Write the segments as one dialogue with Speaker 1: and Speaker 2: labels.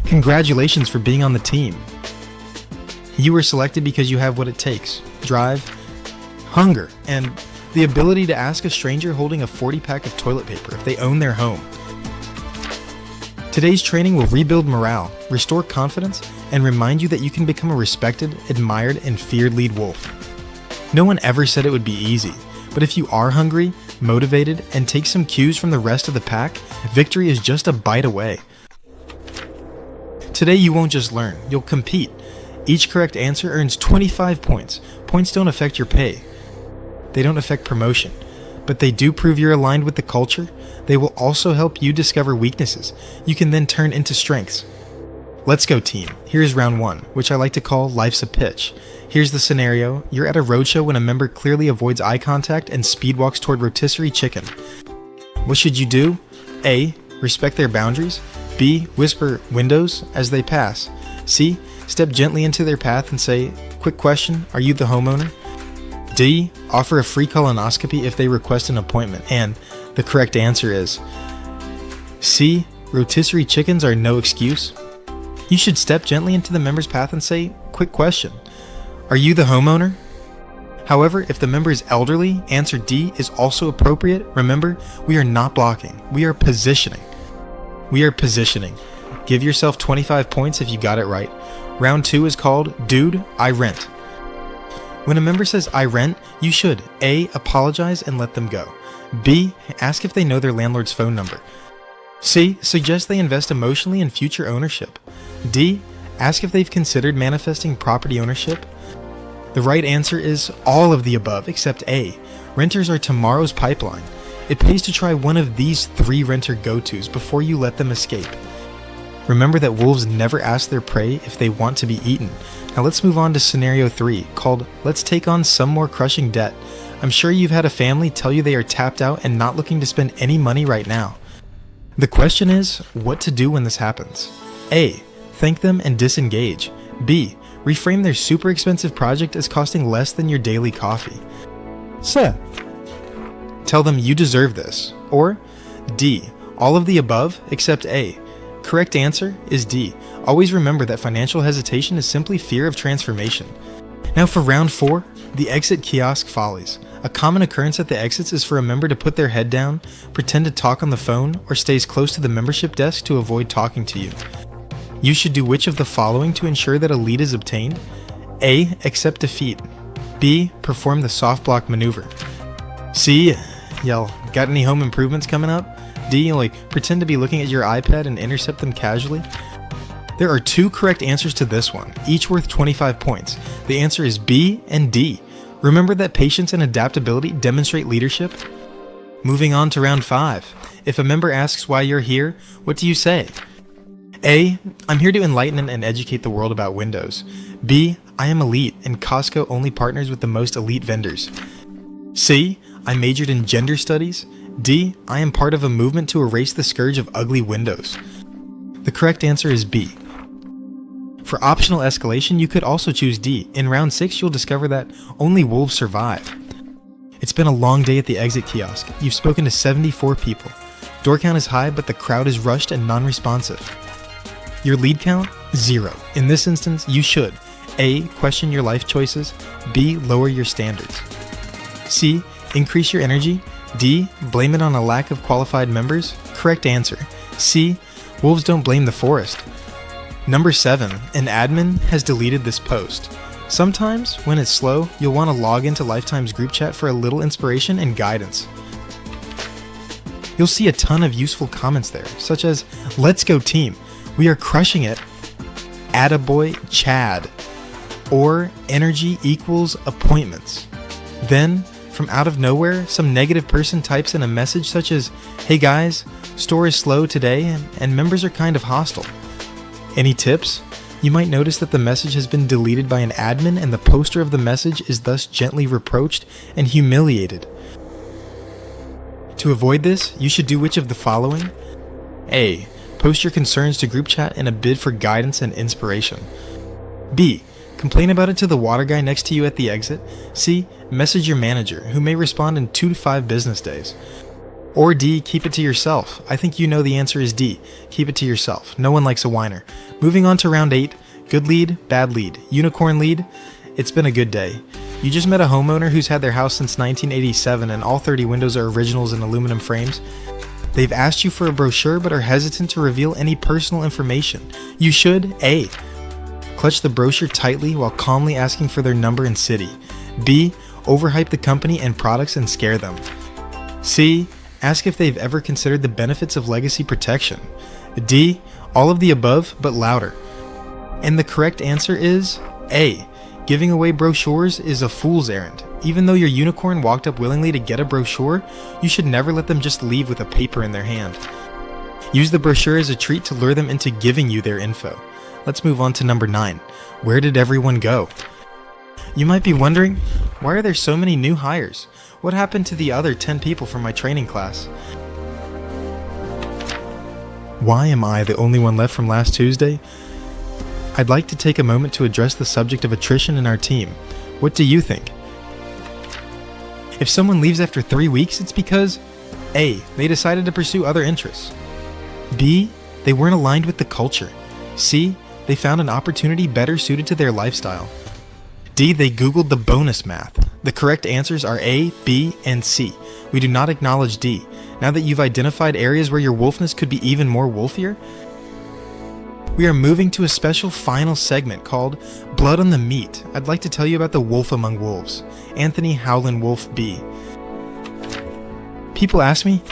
Speaker 1: Congratulations for being on the team. You were selected because you have what it takes: drive, hunger, and the ability to ask a stranger holding a 40-pack of toilet paper if they own their home. Today's training will rebuild morale, restore confidence, and remind you that you can become a respected, admired, and feared lead wolf. No one ever said it would be easy, but if you are hungry, motivated, and take some cues from the rest of the pack, victory is just a bite away. Today you won't just learn, you'll compete. Each correct answer earns 25 points. Points don't affect your pay. They don't affect promotion, but they do prove you're aligned with the culture. They will also help you discover weaknesses you can then turn into strengths. Let's go team. Here's round 1, which I like to call Life's a Pitch. Here's the scenario. You're at a roadshow when a member clearly avoids eye contact and speed walks toward rotisserie chicken. What should you do? A. Respect their boundaries. B. Whisper "windows" as they pass. C. Step gently into their path and say, "Quick question, are you the homeowner?" D. Offer a free colonoscopy if they request an appointment. And the correct answer is C. Rotisserie chickens are no excuse. You should step gently into the member's path and say, "Quick question, are you the homeowner?" However, if the member is elderly, answer D is also appropriate. Remember, we are not blocking, we are positioning. Give yourself 25 points if you got it right. Round 2 is called Dude, I Rent. When a member says "I rent," you should A. Apologize and let them go. B. Ask if they know their landlord's phone number. C. Suggest they invest emotionally in future ownership. D. Ask if they've considered manifesting property ownership. The right answer is all of the above except A. Renters are tomorrow's pipeline. It pays to try one of these 3 renter go-tos before you let them escape. Remember that wolves never ask their prey if they want to be eaten. Now let's move on to scenario 3, called Let's Take on Some More Crushing Debt. I'm sure you've had a family tell you they are tapped out and not looking to spend any money right now. The question is, what to do when this happens? A. Thank them and disengage. B. Reframe their super expensive project as costing less than your daily coffee. C. Tell them you deserve this. Or D. All of the above except A. Correct answer is D. Always remember that financial hesitation is simply fear of transformation. Now for round 4, the exit kiosk follies. A common occurrence at the exits is for a member to put their head down, pretend to talk on the phone, or stays close to the membership desk to avoid talking to you. You should do which of the following to ensure that a lead is obtained? A. Accept defeat. B. Perform the soft block maneuver. C. Yell, "Got any home improvements coming up?" D. Pretend to be looking at your iPad and intercept them casually. There are 2 correct answers to this one, each worth 25 points. The answer is B and D. Remember that patience and adaptability demonstrate leadership. Moving on to round 5. If a member asks why you're here, what do you say? A. I'm here to enlighten and educate the world about Windows. B. I am elite and Costco only partners with the most elite vendors. C. I majored in gender studies. D. I am part of a movement to erase the scourge of ugly windows. The correct answer is B. For optional escalation, you could also choose D. In round 6, you'll discover that only wolves survive. It's been a long day at the exit kiosk. You've spoken to 74 people. Door count is high, but the crowd is rushed and non-responsive. Your lead count? 0. In this instance, you should A. Question your life choices. B. Lower your standards. C. Increase your energy. D. Blame it on a lack of qualified members. Correct answer. C. Wolves don't blame the forest. Number 7. An admin has deleted this post. Sometimes, when it's slow, you'll want to log into Lifetime's group chat for a little inspiration and guidance. You'll see a ton of useful comments there, such as, "Let's go team, we are crushing it," "Attaboy Chad," or "Energy equals appointments." Then, from out of nowhere, some negative person types in a message such as, "Hey guys, store is slow today and members are kind of hostile." Any tips? You might notice that the message has been deleted by an admin and the poster of the message is thus gently reproached and humiliated. To avoid this, you should do which of the following? A. Post your concerns to group chat in a bid for guidance and inspiration. B. Complain about it to the water guy next to you at the exit. C. Message your manager, who may respond in 2 to 5 business days. Or D, keep it to yourself. I think you know the answer is D, keep it to yourself. No one likes a whiner. Moving on to round 8, good lead, bad lead, unicorn lead. It's been a good day. You just met a homeowner who's had their house since 1987 and all 30 windows are originals in aluminum frames. They've asked you for a brochure but are hesitant to reveal any personal information. You should A, clutch the brochure tightly while calmly asking for their number and city. B, overhype the company and products and scare them. C, ask if they've ever considered the benefits of legacy protection. D, all of the above but louder. And the correct answer is A, giving away brochures is a fool's errand. Even though your unicorn walked up willingly to get a brochure, you should never let them just leave with a paper in their hand. Use the brochure as a treat to lure them into giving you their info. Let's move on to number 9. Where did everyone go? You might be wondering, why are there so many new hires? What happened to the other 10 people from my training class? Why am I the only one left from last Tuesday? I'd like to take a moment to address the subject of attrition in our team. What do you think? If someone leaves after 3 weeks, it's because A, they decided to pursue other interests. B, they weren't aligned with the culture. C, they found an opportunity better suited to their lifestyle. D, they Googled the bonus math. The correct answers are A, B, and C. We do not acknowledge D. Now that you've identified areas where your wolfness could be even more wolfier, we are moving to a special final segment called Blood on the Meat. I'd like to tell you about the wolf among wolves, Anthony Howlin' Wolf B. People ask me,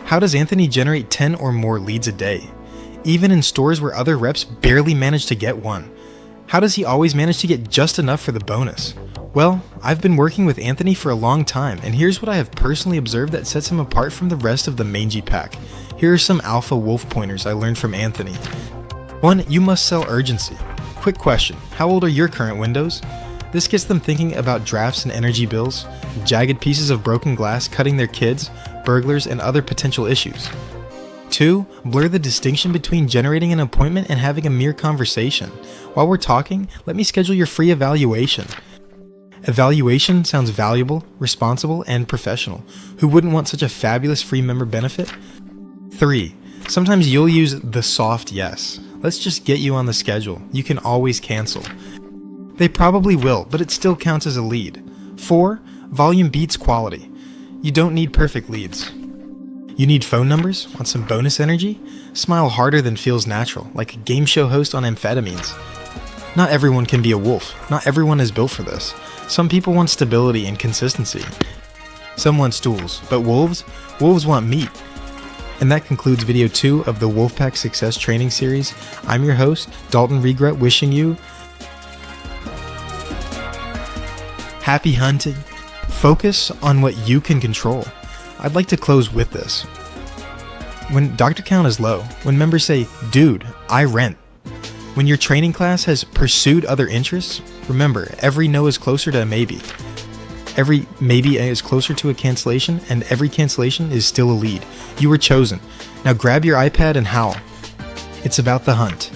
Speaker 1: how does Anthony generate 10 or more leads a day? Even in stores where other reps barely manage to get one. How does he always manage to get just enough for the bonus? Well, I've been working with Anthony for a long time, and here's what I have personally observed that sets him apart from the rest of the mangy pack. Here are some alpha wolf pointers I learned from Anthony. 1. You must sell urgency. Quick question, how old are your current windows? This gets them thinking about drafts and energy bills, jagged pieces of broken glass cutting their kids, burglars, and other potential issues. 2. Blur the distinction between generating an appointment and having a mere conversation. While we're talking, let me schedule your free evaluation. Evaluation sounds valuable, responsible, and professional. Who wouldn't want such a fabulous free member benefit? 3. Sometimes you'll use the soft yes. Let's just get you on the schedule. You can always cancel. They probably will, but it still counts as a lead. 4. Volume beats quality. You don't need perfect leads. You need phone numbers? Want some bonus energy? Smile harder than feels natural, like a game show host on amphetamines. Not everyone can be a wolf. Not everyone is built for this. Some people want stability and consistency. Some want stools, but wolves want meat. And that concludes video 2 of the Wolfpack Success Training Series. I'm your host, Dalton Regrut, wishing you happy hunting. Focus on what you can control. I'd like to close with this. When doctor count is low, when members say, dude, I rent. When your training class has pursued other interests, remember, every no is closer to a maybe. Every maybe is closer to a cancellation, and every cancellation is still a lead. You were chosen. Now grab your iPad and howl. It's about the hunt.